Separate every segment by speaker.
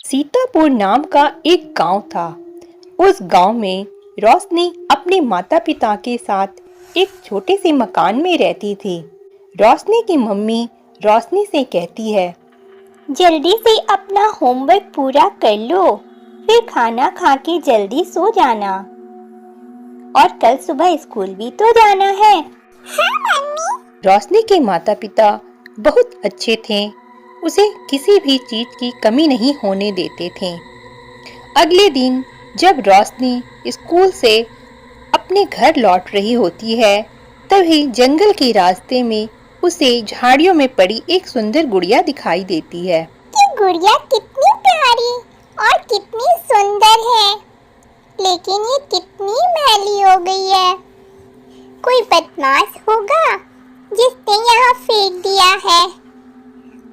Speaker 1: सीतापुर नाम का एक गांव था। उस गांव में रोशनी अपने माता पिता के साथ एक छोटे से मकान में रहती थी। रोशनी की मम्मी रोशनी से कहती है,
Speaker 2: जल्दी से अपना होमवर्क पूरा कर लो, फिर खाना खा के जल्दी सो जाना, और कल सुबह स्कूल भी तो जाना है। हाँ मम्मी।
Speaker 1: रोशनी के माता पिता बहुत अच्छे थे, उसे किसी भी चीज की कमी नहीं होने देते थे। अगले दिन जब रोशनी स्कूल से अपने घर लौट रही होती है, तभी जंगल के रास्ते में उसे झाड़ियों में पड़ी एक सुंदर गुड़िया दिखाई देती है।
Speaker 2: ये गुड़िया कितनी प्यारी और कितनी सुंदर है, लेकिन ये कितनी मैली हो गई है। कोई बदमाश होगा जिसने यहाँ फेंक दिया है।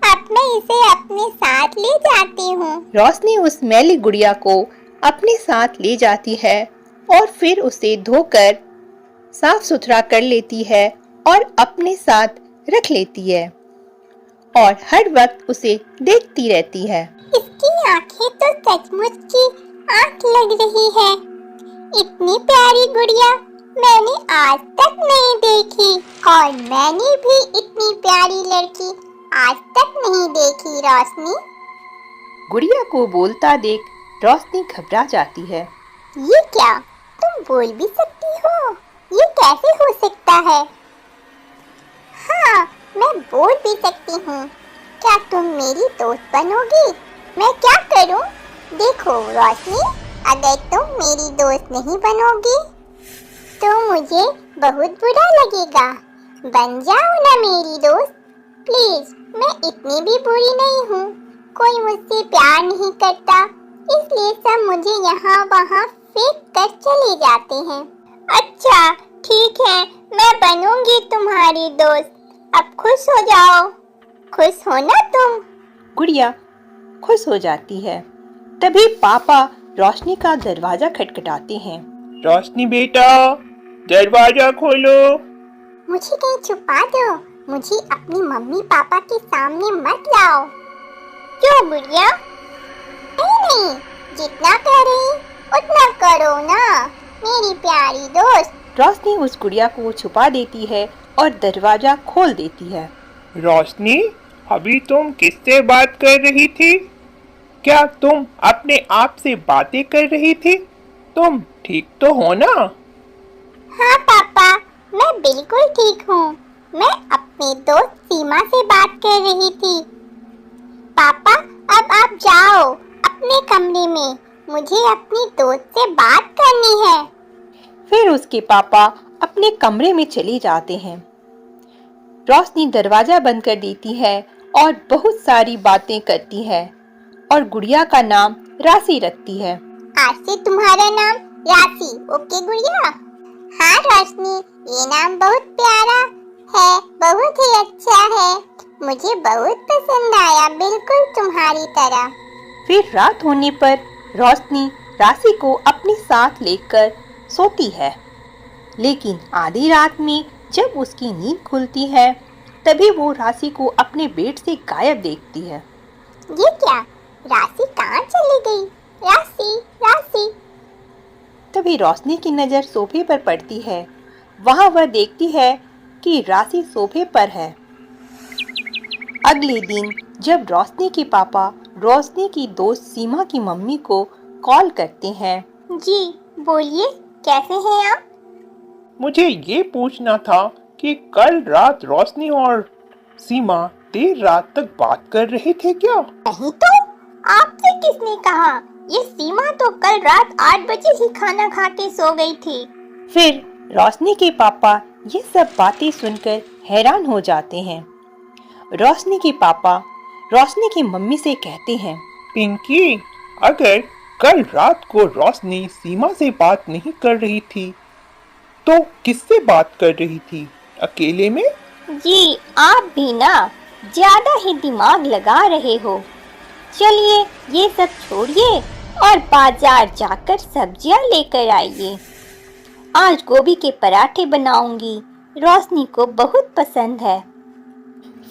Speaker 2: अब मैं इसे अपने साथ ले जाती हूँ।
Speaker 1: रोशनी उस मैली गुड़िया को अपने साथ ले जाती है और फिर उसे धोकर साफ सुथरा कर लेती है और अपने साथ रख लेती है और हर वक्त उसे देखती रहती है।
Speaker 2: इसकी आंखें तो सचमुच की आंख लग रही है। इतनी प्यारी गुड़िया मैंने आज तक नहीं देखी, और मैंने भी इतनी प्यारी लड़की आज तक नहीं देखी। रोशनी,
Speaker 1: गुड़िया को बोलता देख रोशनी घबरा जाती है।
Speaker 2: ये क्या, तुम बोल भी सकती हो? ये कैसे हो सकता है? हाँ, मैं बोल भी सकती हूँ। क्या तुम मेरी दोस्त बनोगी? मैं क्या करूँ? देखो रोशनी, अगर तुम मेरी दोस्त नहीं बनोगी तो मुझे बहुत बुरा लगेगा। बन जाओ ना मेरी दोस्त, प्लीज। मैं इतनी भी बुरी नहीं हूँ, कोई मुझसे प्यार नहीं करता, इसलिए सब मुझे यहाँ वहाँ फेंक कर चले जाते हैं। अच्छा ठीक है, मैं बनूंगी तुम्हारी दोस्त। अब खुश हो जाओ। खुश हो ना तुम?
Speaker 1: गुड़िया खुश हो जाती है। तभी पापा रोशनी का दरवाजा खटखटाते हैं।
Speaker 3: रोशनी बेटा, दरवाजा खोलो।
Speaker 2: मुझे कहीं छुपा दो, मुझे अपनी मम्मी पापा के सामने मत लाओ। क्यों गुड़िया? नहीं, जितना कह रही उतना करो ना मेरी प्यारी दोस्त।
Speaker 1: रोशनी उस गुड़िया को छुपा देती है और दरवाजा खोल देती है।
Speaker 3: रोशनी, अभी तुम किससे बात कर रही थी? क्या तुम अपने आप से बातें कर रही थी? तुम ठीक तो हो ना?
Speaker 2: हाँ पापा, मैं बिल्कुल ठीक हूँ। मैं अपनी दोस्त सीमा से बात कर रही थी। पापा, अब आप जाओ अपने कमरे में, मुझे अपनी दोस्त से बात करनी है।
Speaker 1: फिर उसके पापा अपने कमरे में चले जाते हैं। रोशनी दरवाजा बंद कर देती है और बहुत सारी बातें करती है और गुड़िया का नाम राशि रखती है।
Speaker 2: आज से तुम्हारा नाम राशि, ओके गुड़िया? हाँ रोशनी, ये नाम बहुत प्यारा है, बहुत ही अच्छा है, मुझे बहुत पसंद आया, बिल्कुल तुम्हारी तरह।
Speaker 1: फिर रात होने पर रोशनी राशि को अपने साथ लेकर सोती है, लेकिन आधी रात में जब उसकी नींद खुलती है, तभी वो राशि को अपने बेड से गायब देखती है।
Speaker 2: ये क्या, राशि कहाँ चली गई? राशि, राशि।
Speaker 1: तभी रोशनी की नज़र सोफे पर पड़ती है। वहाँ वह देखती है कि राशि सोफे पर है। अगले दिन जब रोशनी के पापा रोशनी की दोस्त सीमा की मम्मी को कॉल करते हैं।
Speaker 2: जी बोलिए, कैसे हैं आप?
Speaker 3: मुझे ये पूछना था कि कल रात रोशनी और सीमा देर रात तक बात कर रहे थे क्या?
Speaker 2: नहीं तो, आपसे किसने कहा? ये सीमा तो कल रात 8 बजे ही खाना खा के सो गई थी।
Speaker 1: फिर रोशनी के पापा ये सब बातें सुनकर हैरान हो जाते हैं। रोशनी के पापा रोशनी की मम्मी से कहते हैं,
Speaker 3: पिंकी, अगर कल रात को रोशनी सीमा से बात नहीं कर रही थी तो किससे बात कर रही थी? अकेले में?
Speaker 2: जी, आप भी ना ज्यादा ही दिमाग लगा रहे हो। चलिए ये सब छोड़िए और बाजार जाकर सब्जियां लेकर आइए। आज गोभी के पराठे बनाऊंगी, रोशनी को बहुत पसंद है।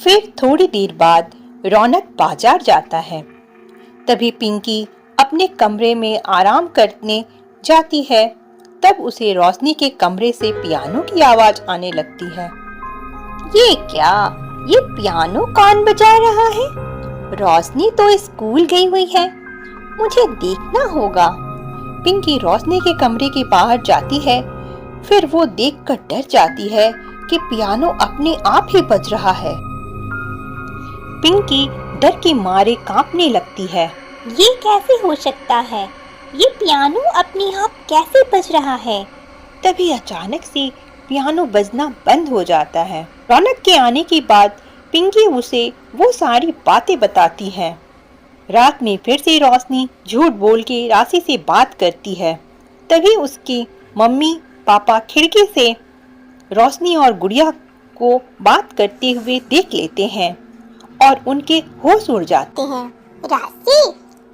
Speaker 1: फिर थोड़ी देर बाद रौनक बाजार जाता है। तभी पिंकी अपने कमरे में आराम करने जाती है। तब उसे रोशनी के कमरे से पियानो की आवाज आने लगती है। ये क्या? ये पियानो कौन बजा रहा है? रोशनी तो स्कूल गई हुई है, मुझे देखना होगा। पिंकी रोशनी के कमरे के बाहर जाती है। फिर वो देखकर डर जाती है कि पियानो अपने आप ही बज रहा है। पिंकी डर के मारे कांपने लगती है।
Speaker 2: ये कैसे हो सकता है? ये पियानो अपने आप कैसे बज रहा है?
Speaker 1: तभी अचानक से पियानो बजना बंद हो जाता है। रौनक के आने के बाद पिंकी उसे वो सारी बातें बताती है। रात में फिर से रोशनी झूठ बोल के राशि से बात करती है। तभी उसकी मम्मी पापा खिड़की से रोशनी और गुड़िया को बात करते हुए देख लेते हैं और उनके होश उड़ जाते
Speaker 2: हैं। राशि,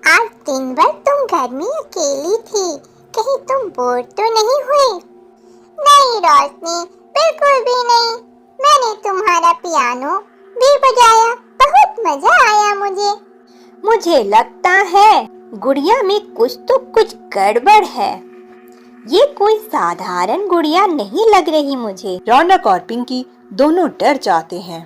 Speaker 2: आज दिन भर तुम घर में अकेली थी, कहीं तुम बोर तो नहीं हुई? नहीं रोशनी, बिल्कुल भी नहीं। मैंने तुम्हारा पियानो भी बजाया, बहुत मजा आया मुझे। मुझे लगता है गुड़िया में कुछ गड़बड़ है। ये कोई साधारण गुड़िया नहीं लग रही मुझे।
Speaker 1: रौनक और पिंकी दोनों डर जाते हैं।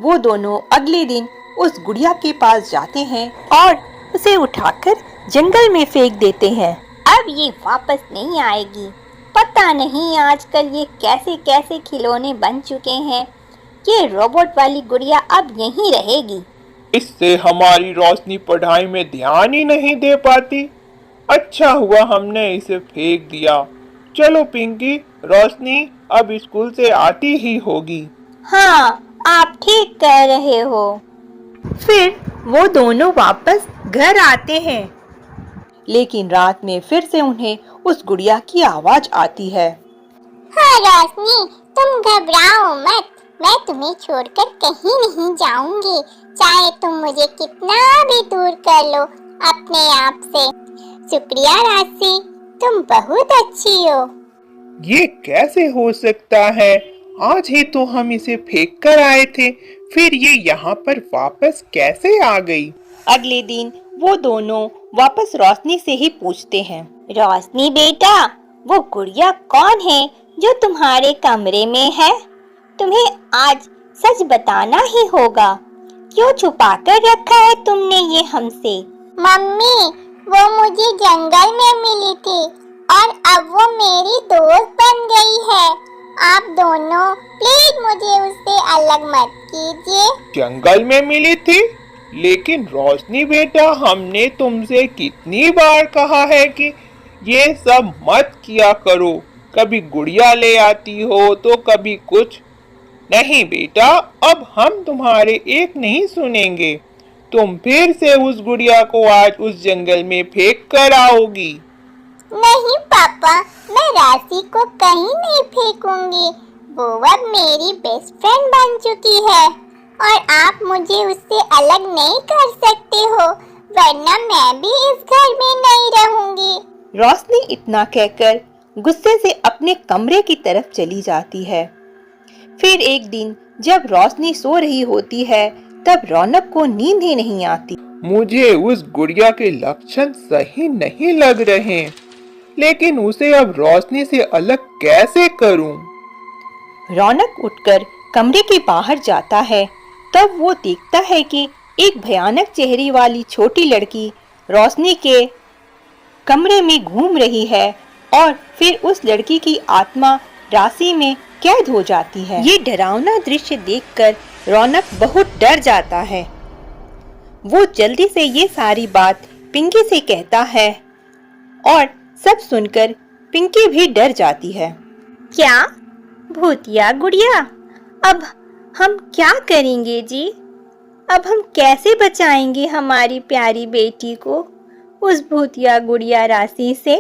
Speaker 1: वो दोनों अगले दिन उस गुड़िया के पास जाते हैं और उसे उठाकर जंगल में फेंक देते हैं।
Speaker 2: अब ये वापस नहीं आएगी। पता नहीं आजकल ये कैसे कैसे खिलौने बन चुके हैं। ये रोबोट वाली गुड़िया अब यहीं रहेगी।
Speaker 3: इससे हमारी रोशनी पढ़ाई में ध्यान ही नहीं दे पाती। अच्छा हुआ हमने इसे फेंक दिया। चलो पिंकी, रोशनी अब स्कूल से आती ही होगी।
Speaker 2: हाँ, आप ठीक कह रहे हो।
Speaker 1: फिर वो दोनों वापस घर आते हैं, लेकिन रात में फिर से उन्हें उस गुड़िया की आवाज आती है।
Speaker 2: हाँ रोशनी, तुम घबराओ मत, मैं तुम्हें छोड़कर कहीं नहीं जाऊंगी, चाहे तुम मुझे कितना भी दूर कर लो अपने आप से। शुक्रिया राशि, तुम बहुत अच्छी हो।
Speaker 3: ये कैसे हो सकता है? आज ही तो हम इसे फेंक कर आए थे, फिर ये यहाँ पर वापस कैसे आ गई?
Speaker 1: अगले दिन वो दोनों वापस रोशनी से ही पूछते हैं।
Speaker 2: रोशनी बेटा, वो गुड़िया कौन है जो तुम्हारे कमरे में है? तुम्हें आज सच बताना ही होगा। क्यों छुपा कर रखा है तुमने ये हमसे? मम्मी, वो मुझे जंगल में मिली थी और अब वो मेरी दोस्त बन गई है। आप दोनों प्लीज मुझे उससे अलग मत कीजिए।
Speaker 3: जंगल में मिली थी? लेकिन रोशनी बेटा, हमने तुमसे कितनी बार कहा है कि ये सब मत किया करो। कभी गुड़िया ले आती हो तो कभी कुछ। नहीं बेटा, अब हम तुम्हारे एक नहीं सुनेंगे। तुम फिर से उस गुड़िया को आज उस जंगल में फेंक कर आओगी।
Speaker 2: नहीं पापा, मैं राशि को कहीं नहीं फेंकूंगी। वो अब मेरी बेस्ट फ्रेंड बन चुकी है और आप मुझे उससे अलग नहीं कर सकते हो, वरना मैं भी इस घर में नहीं रहूंगी।
Speaker 1: रोशनी इतना कहकर गुस्से से अपने कमरे की तरफ चली जाती है। फिर एक दिन जब रोशनी सो रही होती है, तब रौनक को नींद ही नहीं आती।
Speaker 3: मुझे उस गुड़िया के लक्षण सही नहीं लग रहे, लेकिन उसे अब रोशनी से अलग कैसे करूं?
Speaker 1: रौनक उठकर कमरे के बाहर जाता है। तब वो देखता है कि एक भयानक चेहरे वाली छोटी लड़की रोशनी के कमरे में घूम रही है और फिर उस लड़की की आत्मा राशि में कैद हो जाती है। ये डरावना दृश्य देखकर रौनक बहुत डर जाता है। वो जल्दी से ये सारी बात पिंकी से कहता है और सब सुनकर पिंकी भी डर जाती है।
Speaker 2: क्या? भूतिया गुड़िया? अब हम क्या करेंगे जी? अब हम कैसे बचाएंगे हमारी प्यारी बेटी को उस भूतिया गुड़िया राशि से?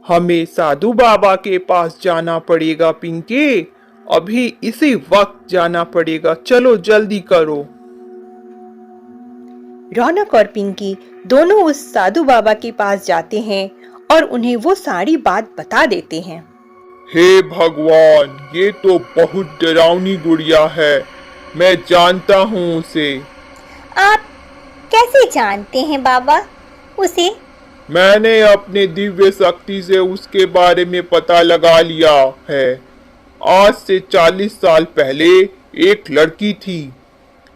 Speaker 3: हमें साधु बाबा के पास जाना पड़ेगा पिंकी, अभी इसी वक्त जाना पड़ेगा। चलो जल्दी करो।
Speaker 1: रौनक और पिंकी दोनों उस साधु बाबा के पास जाते हैं और उन्हें वो सारी बात बता देते हैं।
Speaker 3: हे भगवान, ये तो बहुत डरावनी गुड़िया है, मैं जानता हूँ उसे।
Speaker 2: आप
Speaker 1: कैसे जानते हैं बाबा उसे?
Speaker 3: मैंने अपने दिव्य शक्ति से उसके बारे में पता लगा लिया है। आज से 40 साल पहले एक लड़की थी।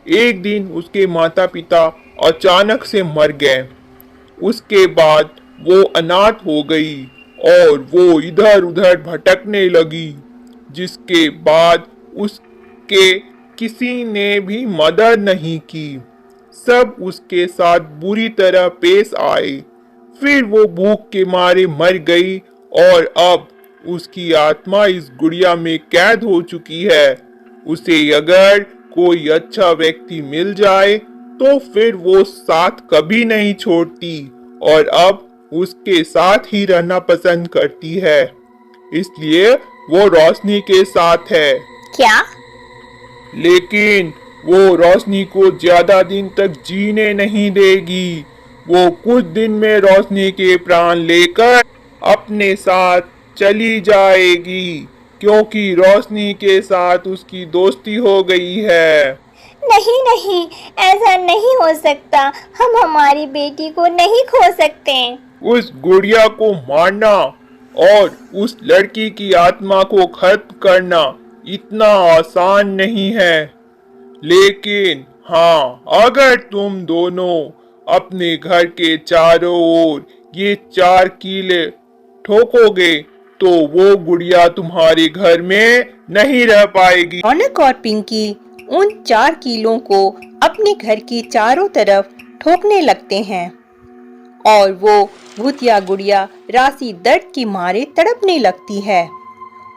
Speaker 3: एक दिन उसके माता पिता अचानक से मर गए। उसके बाद वो अनाथ हो गई और वो इधर उधर भटकने लगी, जिसके बाद उसके किसी ने भी मदद नहीं की। सब उसके साथ बुरी तरह पेश आए। फिर वो भूख के मारे मर गई और अब उसकी आत्मा इस गुड़िया में कैद हो चुकी है। उसे अगर कोई अच्छा व्यक्ति मिल जाए तो फिर वो साथ कभी नहीं छोड़ती और अब उसके साथ ही रहना पसंद करती है। इसलिए वो रोशनी के साथ है।
Speaker 1: क्या?
Speaker 3: लेकिन वो रोशनी को ज्यादा दिन तक जीने नहीं देगी। वो कुछ दिन में रोशनी के प्राण लेकर अपने साथ चली जाएगी, क्योंकि रोशनी के साथ उसकी दोस्ती हो गई है।
Speaker 2: नहीं नहीं, ऐसा नहीं हो सकता। हम हमारी बेटी को नहीं खो सकते।
Speaker 3: उस गुड़िया को मारना और उस लड़की की आत्मा को खत्म करना इतना आसान नहीं है। लेकिन हाँ, अगर तुम दोनों अपने घर के चारों ओर ये 4 कीले ठोकोगे तो वो गुड़िया तुम्हारे घर में नहीं रह पाएगी।
Speaker 1: रौनक और पिंकी उन 4 कीलों को अपने घर के चारों तरफ ठोकने लगते हैं और वो भूतिया गुड़िया राशि दर्द के मारे तड़पने लगती है।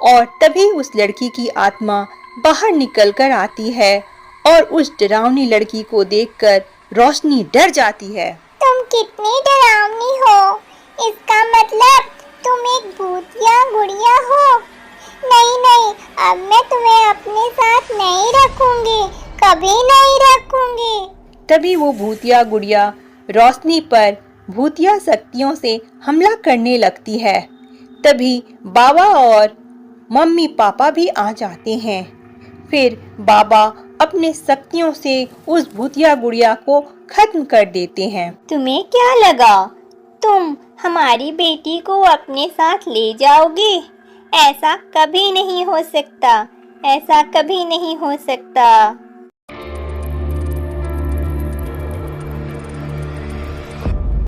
Speaker 1: और तभी उस लड़की की आत्मा बाहर निकल कर आती है और उस डरावनी लड़की को देखकर रोशनी डर जाती है।
Speaker 2: तुम कितनी डरावनी हो। इसका मतलब तुम एक भूतिया गुड़िया हो। नहीं नहीं, अब मैं तुम्हें अपने साथ नहीं रखूंगी, कभी नहीं रखूंगी।
Speaker 1: तभी वो भूतिया गुड़िया रोशनी पर भूतिया शक्तियों से हमला करने लगती है। तभी बाबा और मम्मी पापा भी आ जाते हैं। फिर बाबा अपने शक्तियों से उस भूतिया गुड़िया को खत्म कर देते हैं।
Speaker 2: तुम्हें क्या लगा तुम हमारी बेटी को अपने साथ ले जाओगे? ऐसा कभी नहीं हो सकता, ऐसा कभी नहीं हो सकता।